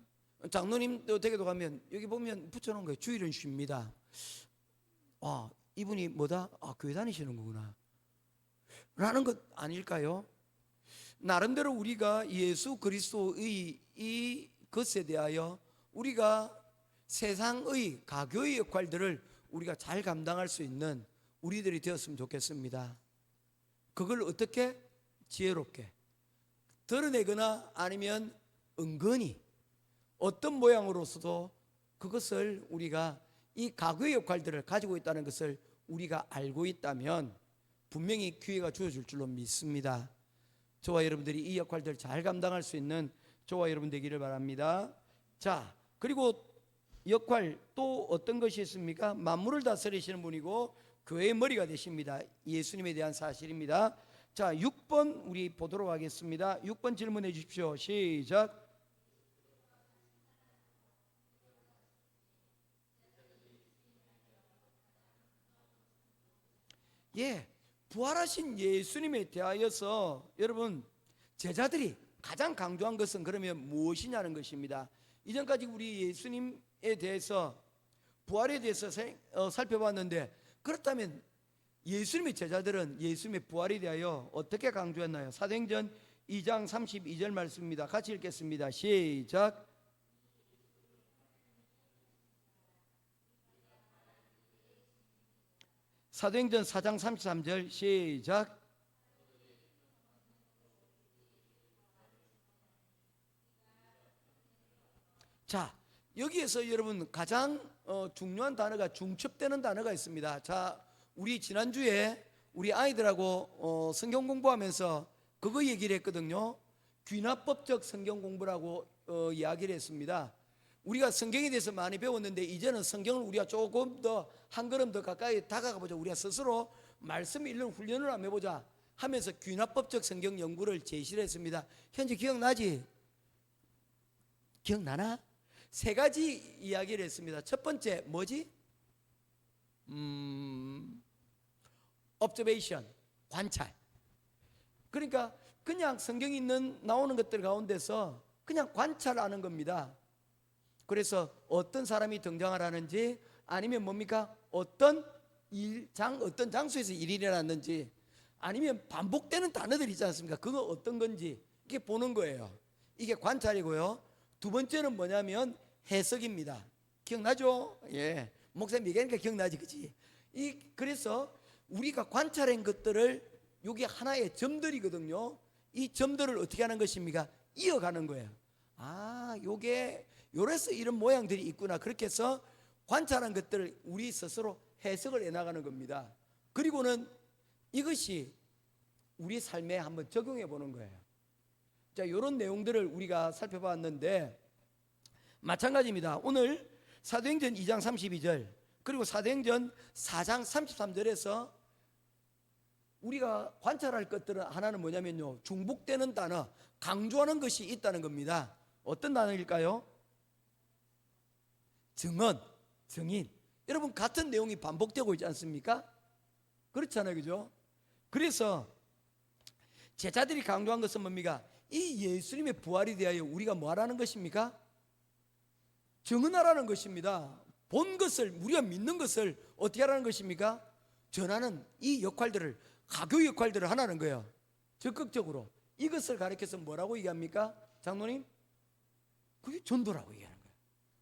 장로님 댁에도 가면 여기 보면 붙여놓은 거예요. 주일은 쉽니다. 이분이 뭐다? 교회 다니시는 거구나 라는 것 아닐까요? 나름대로 우리가 예수 그리스도의 이 것에 대하여 우리가 세상의 가교의 역할들을 우리가 잘 감당할 수 있는 우리들이 되었으면 좋겠습니다. 그걸 어떻게? 지혜롭게 드러내거나 아니면 은근히 어떤 모양으로서도 그것을 우리가 이 가교의 역할들을 가지고 있다는 것을 우리가 알고 있다면 분명히 기회가 주어질 줄로 믿습니다. 저와 여러분들이 이 역할들을 잘 감당할 수 있는 저와 여러분 되기를 바랍니다. 자, 그리고 역할 또 어떤 것이 있습니까? 만물을 다스리시는 분이고 교회의 머리가 되십니다. 예수님에 대한 사실입니다. 자, 6번 우리 보도록 하겠습니다. 6번 질문해 주십시오. 시작. 부활하신 예수님에 대하여서 여러분 제자들이 가장 강조한 것은 그러면 무엇이냐는 것입니다. 이전까지 우리 예수님에 대해서 부활에 대해서 살펴봤는데 그렇다면 예수님의 제자들은 예수님의 부활에 대하여 어떻게 강조했나요? 사도행전 2장 32절 말씀입니다. 같이 읽겠습니다. 시작. 사도행전 4장 33절 시작. 자, 여기에서 여러분 가장 중요한 단어가 중첩되는 단어가 있습니다. 자, 우리 지난주에 우리 아이들하고 성경 공부하면서 그거 얘기를 했거든요. 귀납법적 성경 공부라고 이야기를 했습니다. 우리가 성경에 대해서 많이 배웠는데 이제는 성경을 우리가 조금 더 한 걸음 더 가까이 다가가 보자. 우리가 스스로 말씀 읽는 훈련을 한번 해보자 하면서 귀납법적 성경 연구를 제시를 했습니다. 현재 기억나지? 기억나나? 세 가지 이야기를 했습니다. 첫 번째 뭐지? observation, 관찰. 그러니까 그냥 성경에 나오는 것들 가운데서 그냥 관찰하는 겁니다. 그래서 어떤 사람이 등장을 하는지 아니면 뭡니까? 어떤 장소에서 일이 일어났는지 아니면 반복되는 단어들 있지 않습니까? 그거 어떤 건지 이렇게 보는 거예요. 이게 관찰이고요. 두 번째는 뭐냐면 해석입니다. 기억나죠? 예. 목사님 얘기하니까 기억나지, 그치? 그래서 우리가 관찰한 것들을 이게 하나의 점들이거든요. 이 점들을 어떻게 하는 것입니까? 이어가는 거예요. 요게 요래서 이런 모양들이 있구나. 그렇게 해서 관찰한 것들을 우리 스스로 해석을 해나가는 겁니다. 그리고는 이것이 우리 삶에 한번 적용해 보는 거예요. 자, 이런 내용들을 우리가 살펴봤는데 마찬가지입니다. 오늘 사도행전 2장 32절 그리고 사도행전 4장 33절에서 우리가 관찰할 것들은 하나는 뭐냐면요, 중복되는 단어, 강조하는 것이 있다는 겁니다. 어떤 단어일까요? 증언, 증인. 여러분 같은 내용이 반복되고 있지 않습니까? 그렇잖아요, 그죠? 그래서 제자들이 강조한 것은 뭡니까? 이 예수님의 부활에 대하여 우리가 뭐 하라는 것입니까? 증언하라는 것입니다. 본 것을, 우리가 믿는 것을 어떻게 하라는 것입니까? 전하는 이 역할들을, 가교 역할들을 하라는 거예요. 적극적으로. 이것을 가리켜서 뭐라고 얘기합니까? 장로님? 그게 전도라고 얘기하는 거예요.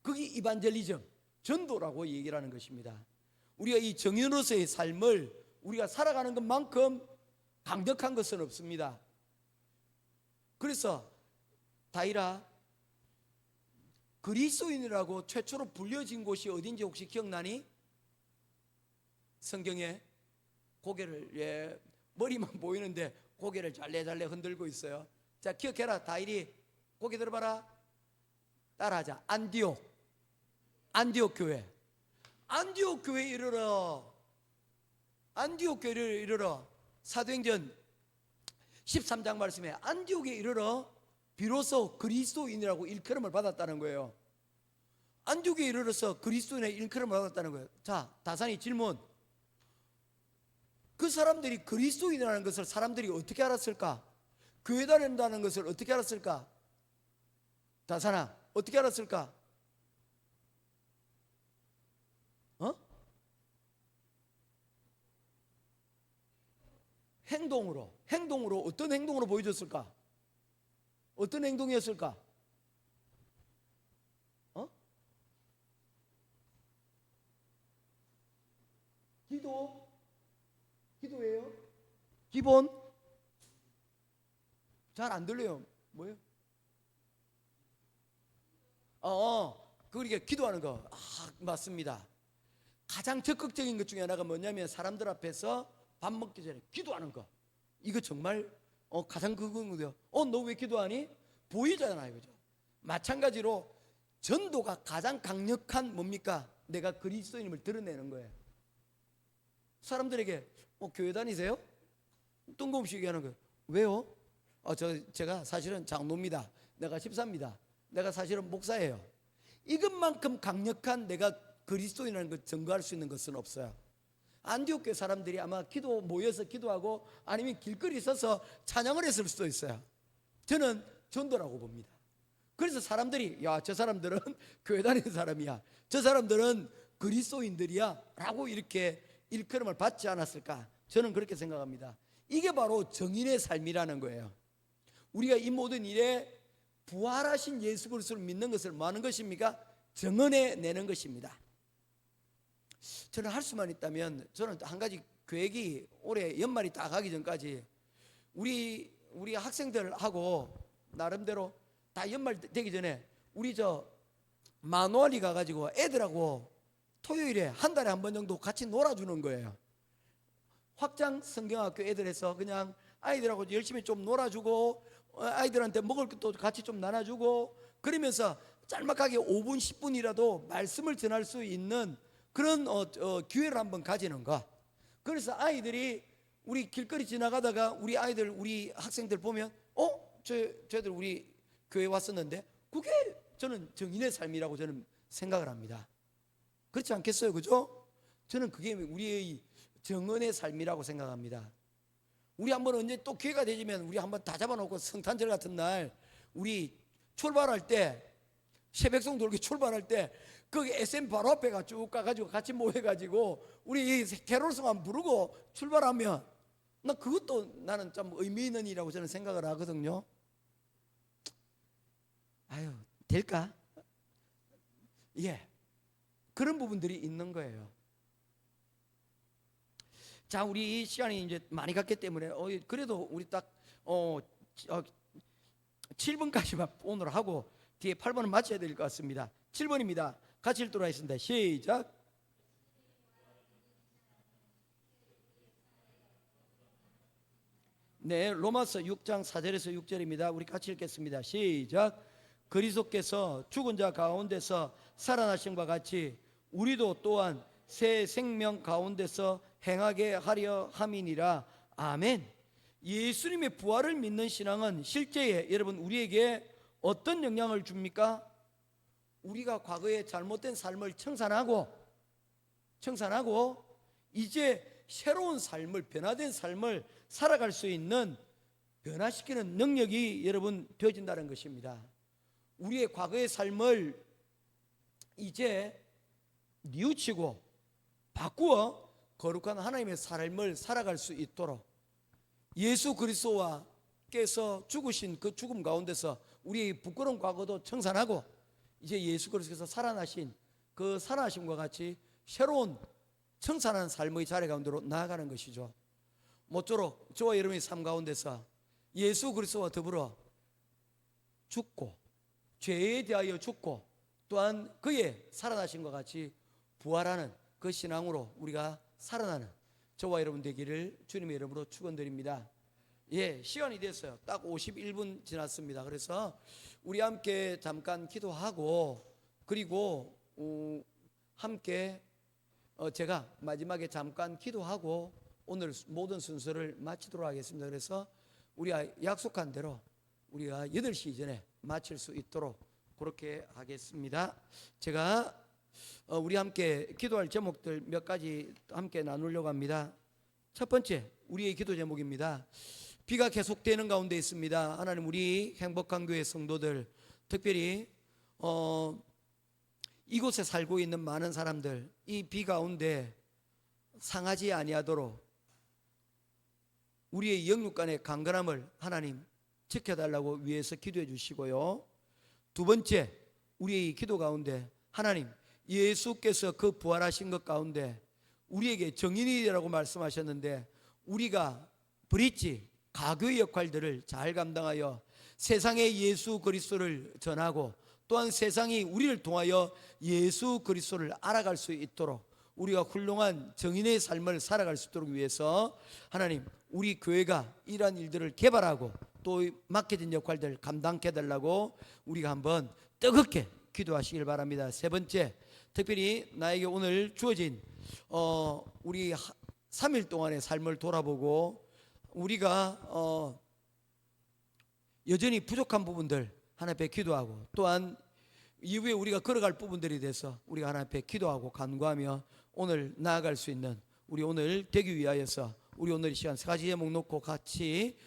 그게 이반젤리즘, 전도라고 얘기를 하는 것입니다. 우리가 이 정인으로서의 삶을 우리가 살아가는 것만큼 강력한 것은 없습니다. 그래서 다이라, 그리스도인이라고 최초로 불려진 곳이 어딘지 혹시 기억나니? 성경에 고개를, 머리만 보이는데 고개를 잘래잘래 흔들고 있어요. 자, 기억해라. 다일이 고개 들어봐라. 따라하자. 안디옥 교회. 안디옥 교회에 이르러, 안디옥 교회를 이르러, 사도행전 13장 말씀에 안디옥에 이르러 비로소 그리스도인이라고 일컬음을 받았다는 거예요. 안디옥에 이르러서 그리스도인의 일컬음을 받았다는 거예요. 자, 다산이 질문. 그 사람들이 그리스도인이라는 것을 사람들이 어떻게 알았을까? 교회 다닌다는 것을 어떻게 알았을까? 다산아, 어떻게 알았을까? 행동으로 어떤 행동으로 보여줬을까? 어떤 행동이었을까? 기도예요? 기본? 잘 안 들려요. 뭐예요? 그러니까 기도하는 거. 맞습니다. 가장 적극적인 것 중에 하나가 뭐냐면 사람들 앞에서 밥 먹기 전에 기도하는 거. 이거 정말 가장 그건 거예요. 너 왜 기도하니? 보이잖아요, 그죠? 마찬가지로 전도가 가장 강력한 뭡니까? 내가 그리스도인임을 드러내는 거예요. 사람들에게 교회 다니세요? 뜬금없이 얘기하는 거예요. 왜요? 제가 사실은 장로입니다. 내가 집사입니다. 내가 사실은 목사예요. 이것만큼 강력한 내가 그리스도인이라는 걸 증거할 수 있는 것은 없어요. 안디옥 교회 사람들이 아마 모여서 기도하고 아니면 길거리 서서 찬양을 했을 수도 있어요. 저는 전도라고 봅니다. 그래서 사람들이 저 사람들은 교회 다니는 사람이야, 저 사람들은 그리스도인들이야 라고 이렇게 일컬음을 받지 않았을까? 저는 그렇게 생각합니다. 이게 바로 정인의 삶이라는 거예요. 우리가 이 모든 일에 부활하신 예수 그리스도를 믿는 것을 뭐 하는 것입니까? 정언해내는 것입니다. 저는 할 수만 있다면 저는 한 가지 계획이 올해 연말이 다 가기 전까지 우리 학생들하고 나름대로 다 연말 되기 전에 우리 마누알이 가가지고 애들하고 토요일에 한 달에 한 번 정도 같이 놀아주는 거예요. 확장 성경학교 애들에서 그냥 아이들하고 열심히 좀 놀아주고 아이들한테 먹을 것도 같이 좀 나눠주고 그러면서 짤막하게 5분 10분이라도 말씀을 전할 수 있는 그런 기회를 한번 가지는 거. 그래서 아이들이 우리 길거리 지나가다가 우리 아이들, 우리 학생들 보면 저희들 우리 교회 왔었는데 그게 저는 정인의 삶이라고 저는 생각을 합니다. 그렇지 않겠어요? 그죠? 저는 그게 우리의 정언의 삶이라고 생각합니다. 우리 한번 언제 또 기회가 되지면 우리 한번 다 잡아놓고 성탄절 같은 날 우리 출발할 때 새벽송 돌기 출발할 때 거기 SM 바로 앞에 쭉 가가지고 같이 모여가지고 우리 캐롤송 한번 부르고 출발하면 그것도 나는 좀 의미 있는 일이라고 저는 생각을 하거든요. 될까? 그런 부분들이 있는 거예요. 자, 우리 시간이 이제 많이 갔기 때문에 그래도 우리 딱 7번까지만 오늘 하고 뒤에 8번은 마쳐야 될 것 같습니다. 7번입니다. 같이 읽도록 하겠습니다. 시작. 네, 로마서 6장 4절에서 6절입니다. 우리 같이 읽겠습니다. 시작. 그리스도께서 죽은 자 가운데서 살아나신 바 같이 우리도 또한 새 생명 가운데서 행하게 하려 함이니라. 아멘. 예수님의 부활을 믿는 신앙은 실제에 여러분 우리에게 어떤 영향을 줍니까? 우리가 과거에 잘못된 삶을 청산하고 이제 새로운 삶을, 변화된 삶을 살아갈 수 있는 변화시키는 능력이 여러분 되어진다는 것입니다. 우리의 과거의 삶을 이제 뉘우치고 바꾸어 거룩한 하나님의 삶을 살아갈 수 있도록 예수 그리스도와께서 죽으신 그 죽음 가운데서 우리의 부끄러운 과거도 청산하고 이제 예수 그리스도께서 살아나신 그 살아나심과 같이 새로운 청산한 삶의 자리 가운데로 나아가는 것이죠. 모쪼록 저와 여러분의 삶 가운데서 예수 그리스도와 더불어 죽고 죄에 대하여 죽고 또한 그의 살아나심과 같이 부활하는 그 신앙으로 우리가 살아나는 저와 여러분 되기를 주님의 이름으로 축원드립니다. 예, 시간이 됐어요. 딱 51분 지났습니다. 그래서 우리 함께 잠깐 기도하고 그리고 함께 제가 마지막에 잠깐 기도하고 오늘 모든 순서를 마치도록 하겠습니다. 그래서 우리가 약속한 대로 우리가 8시 이전에 마칠 수 있도록 그렇게 하겠습니다. 제가 우리 함께 기도할 제목들 몇 가지 함께 나누려고 합니다. 첫 번째, 우리의 기도 제목입니다. 비가 계속되는 가운데 있습니다. 하나님, 우리 행복한 교회 성도들, 특별히 이곳에 살고 있는 많은 사람들, 이 비 가운데 상하지 아니하도록 우리의 영육간의 강건함을 하나님 지켜달라고 위해서 기도해 주시고요. 두 번째, 우리의 기도 가운데 하나님, 예수께서 그 부활하신 것 가운데 우리에게 정인이라고 말씀하셨는데 우리가 브릿지, 가교의 역할들을 잘 감당하여 세상에 예수 그리스도를 전하고 또한 세상이 우리를 통하여 예수 그리스도를 알아갈 수 있도록 우리가 훌륭한 정인의 삶을 살아갈 수 있도록 위해서 하나님, 우리 교회가 이러한 일들을 개발하고 또 맡겨진 역할들 감당케 해달라고 우리가 한번 뜨겁게 기도하시길 바랍니다. 세 번째, 특별히 나에게 오늘 주어진 우리 3일 동안의 삶을 돌아보고 우리가 여전히 부족한 부분들 하나님 앞에 기도하고 또한 이후에 우리가 걸어갈 부분들에 대해서 우리가 하나님 앞에 기도하고 간구하며 오늘 나아갈 수 있는 우리 오늘 되기 위하여서 우리 오늘 이 시간 세 가지 제목 놓고 같이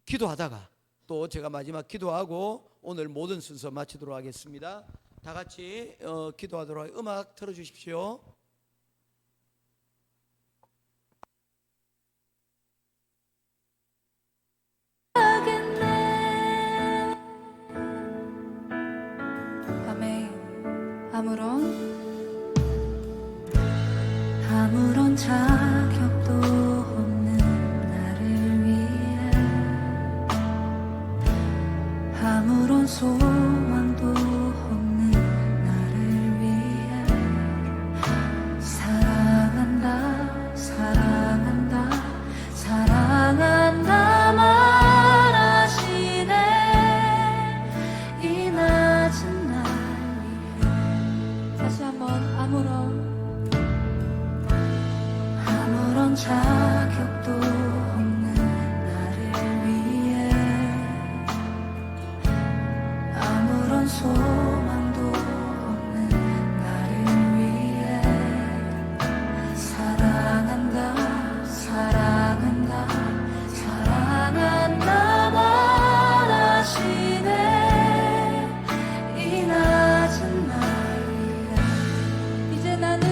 기도하다가 또 제가 마지막 기도하고 오늘 모든 순서 마치도록 하겠습니다. 다 같이 기도하도록 음악 틀어주십시오. 아멘. 아무런 자격도 없는 나를 위해 아무런 소망도 없는 나를 위해 사랑한다 사랑한다 사랑한다 말하시네 이 낮은 날 위해 다시 한번 아무런 자격도 없는 나를 위해 아무런 소망도 없는 나를 위해 사랑한다 사랑한다 사랑한다 말하시네 이 낮은 날 위해 이제 나는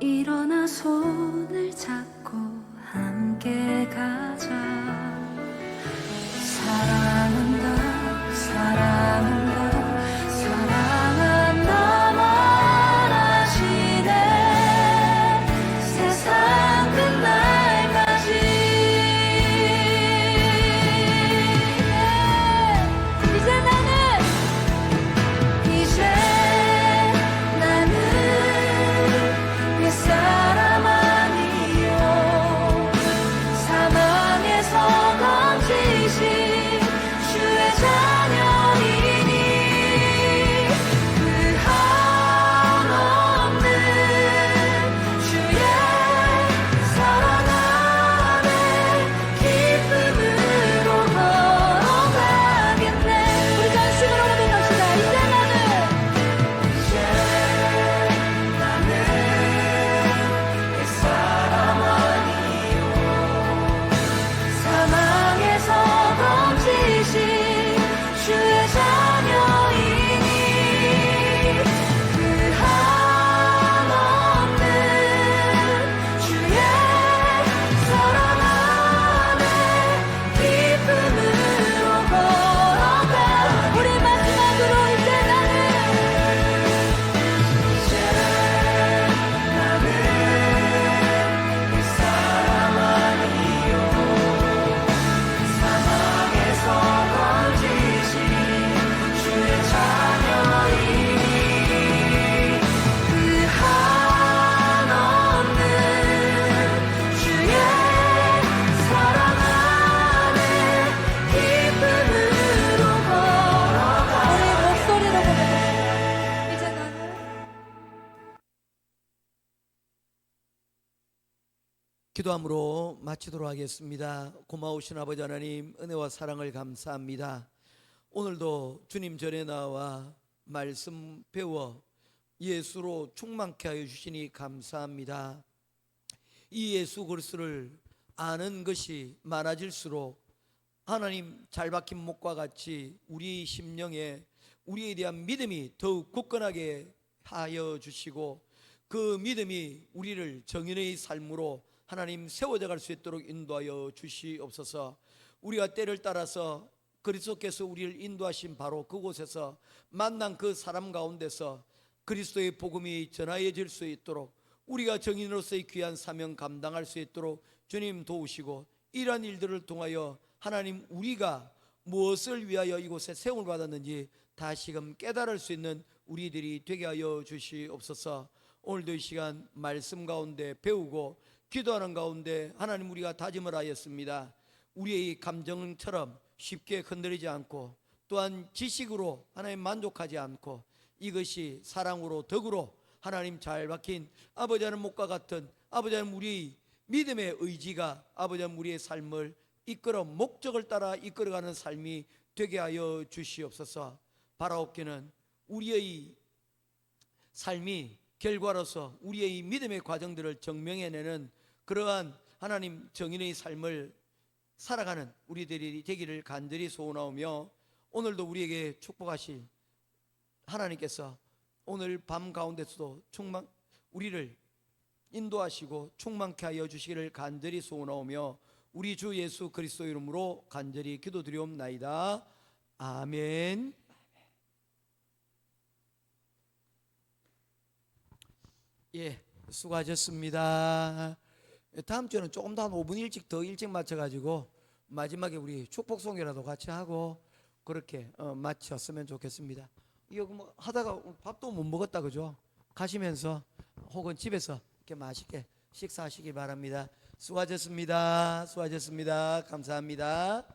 일어나 손을 잡고 함께 가자. 사랑한다 사랑한다 사랑한다 말하시네. 세상 끝날까지. 이제 나는 옛사람 아니요 사망에서 건지신 주의 자녀이니 그 한없는 주의 사랑 안에 기쁨으로 걸어가겠네. 우리 전심으로 고백합시다. 이제 나는 옛사람 아니요 사망에서 건지신 주의 자녀이니 그 한없는 주의 사랑 안에 기쁨으로 걸어가. 우리 마지막으로 이제 나는 옛사람 아니요 사망에서 건지신 주의 자녀이니 그 한없는 주의 사랑 안에 기쁨으로 걸어가. 우리 목소리로 고백합시다. 이제 나는 기도함으로 마치도록 하겠습니다. 고마우신 아버지 하나님, 은혜와 사랑을 감사합니다. 오늘도 주님 전에 나와 말씀 배워 예수로 충만케 하여 주시니 감사합니다. 이 예수 그리스도를 아는 것이 많아질수록 하나님 잘 박힌 목과 같이 우리 심령에 우리에 대한 믿음이 더욱 굳건하게 하여 주시고 그 믿음이 우리를 정인의 삶으로 하나님 세워져 갈 수 있도록 인도하여 주시옵소서. 우리가 때를 따라서 그리스도께서 우리를 인도하신 바로 그곳에서 만난 그 사람 가운데서 그리스도의 복음이 전하여질 수 있도록 우리가 정인으로서의 귀한 사명 감당할 수 있도록 주님 도우시고, 이러한 일들을 통하여 하나님 우리가 무엇을 위하여 이곳에 세움을 받았는지 다시금 깨달을 수 있는 우리들이 되게 하여 주시옵소서. 오늘도 이 시간 말씀 가운데 배우고 기도하는 가운데 하나님 우리가 다짐을 하였습니다. 우리의 감정처럼 쉽게 흔들리지 않고 또한 지식으로 하나님 만족하지 않고 이것이 사랑으로 덕으로 하나님 잘 박힌 아버지 하나님 목과 같은 아버지 하나님 우리의 믿음의 의지가 아버지 하나님 우리의 삶을 이끌어 목적을 따라 이끌어가는 삶이 되게 하여 주시옵소서. 바라옵기는 우리의 삶이 결과로서 우리의 믿음의 과정들을 증명해내는 그러한 하나님 정인의 삶을 살아가는 우리들이 되기를 간절히 소원하오며, 오늘도 우리에게 축복하실 하나님께서 오늘 밤 가운데서도 우리를 인도하시고 충만케 하여 주시기를 간절히 소원하오며 우리 주 예수 그리스도 이름으로 간절히 기도드리옵나이다. 아멘. 예, 수고하셨습니다. 다음 주에는 조금 더 한 5분 더 일찍 맞춰가지고 마지막에 우리 축복송이라도 같이 하고 그렇게 마쳤으면 좋겠습니다. 이거 뭐 하다가 밥도 못 먹었다 그죠? 가시면서 혹은 집에서 이렇게 맛있게 식사하시기 바랍니다. 수고하셨습니다. 수고하셨습니다. 감사합니다.